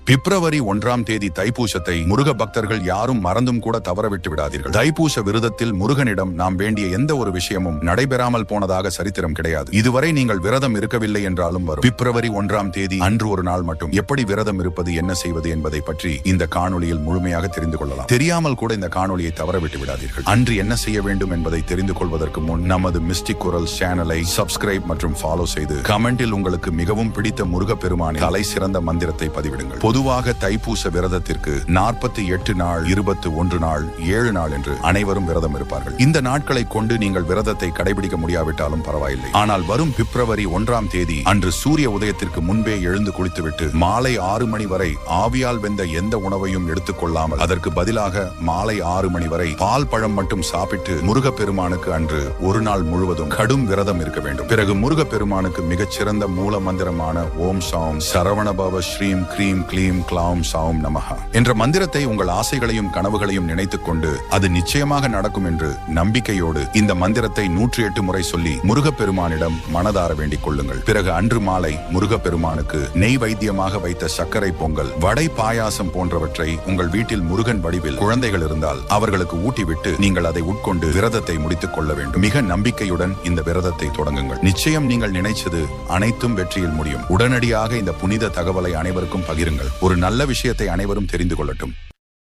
பிப்ரவரி 1ஆம் தேதி தைப்பூசத்தை முருக பக்தர்கள் யாரும் மறந்தும் கூட தவறவிட்டு விடாதீர்கள். தைப்பூச விரதத்தில் முருகனிடம் நாம் வேண்டிய எந்த ஒரு விஷயமும் நடைபெறாமல் போனதாக சரித்திரம் கிடையாது. இதுவரை நீங்கள் விரதம் இருக்கவில்லை என்றாலும் வரும் பிப்ரவரி 1ஆம் தேதி அன்று ஒரு நாள் மட்டும் எப்படி விரதம் இருப்பது, என்ன செய்வது என்பதை பற்றி இந்த காணொளியில் முழுமையாக தெரிந்து கொள்ளலாம். தெரியாமல் கூட இந்த காணொளியை தவறவிட்டு விடாதீர்கள். அன்று என்ன செய்ய வேண்டும் என்பதை தெரிந்து கொள்வதற்கு முன் நமது மிஸ்டிக் குரல் சேனலை சப்ஸ்கிரைப் மற்றும் ஃபாலோ செய்து கமெண்டில் உங்களுக்கு மிகவும் பிடித்த முருகப்பெருமானின் தலை சிறந்த மந்திரத்தை பதிவிடுங்கள். பொதுவாக தைப்பூச விரதத்திற்கு 48 நாள், 21 நாள், 7 நாள் என்று அனைவரும் விரதம் இருப்பார்கள். இந்த நாட்களை கொண்டு நீங்கள் விரதத்தை கடைபிடிக்க முடியாவிட்டாலும் பரவாயில்லை. ஆனால் வரும் பிப்ரவரி 1ஆம் தேதி அன்று சூரிய உதயத்திற்கு முன்பே எழுந்து குளித்துவிட்டு மாலை 6 மணி வரை ஆவியால் வெந்த எந்த உணவையும் எடுத்துக்கொள்ளாமல் அதற்கு பதிலாக மாலை 6 மணி வரை பால் பழம் மட்டும் சாப்பிட்டு முருகப்பெருமானுக்கு அன்று ஒரு நாள் முழுவதும் கடும் விரதம் இருக்க வேண்டும். பிறகு முருகப்பெருமானுக்கு மிகச்சிறந்த மூல மந்திரமான ஓம் சாம் சரவணபவ ஸ்ரீம் க்ரீம் க்ளீம் க்ளௌம் சாம் நமஹ என்ற மந்திரத்தை உங்கள் ஆசைகளையும் கனவுகளையும் நினைத்துக் கொண்டு அது நிச்சயமாக நடக்கும் என்று நம்பிக்கையோடு இந்த மந்திரத்தை 108 முறை சொல்லி முருகப்பெருமானிடம் மனதார வேண்டிக் கொள்ளுங்கள். பிறகு அன்று மாலை முருகப்பெருமானுக்கு நெய் வைத்தியமாக வைத்த சர்க்கரை பொங்கல், வடை, பாயாசம் போன்றவற்றை உங்கள் வீட்டில் முருகன் வடிவில் குழந்தைகள் இருந்தால் அவர்களுக்கு ஊட்டிவிட்டு நீங்கள் அதை உட்கொண்டு விரதத்தை முடித்துக் கொள்ள வேண்டும். மிக நம்பிக்கையுடன் இந்த விரதத்தை தொடங்குங்கள். நிச்சயம் நீங்கள் நினைச்சது அனைத்தும் வெற்றியில் முடியும். உடனடியாக இந்த புனித தகவலை அனைவருக்கும் பகிருங்கள். ஒரு நல்ல விஷயத்தை அனைவரும் தெரிந்து கொள்ளட்டும்.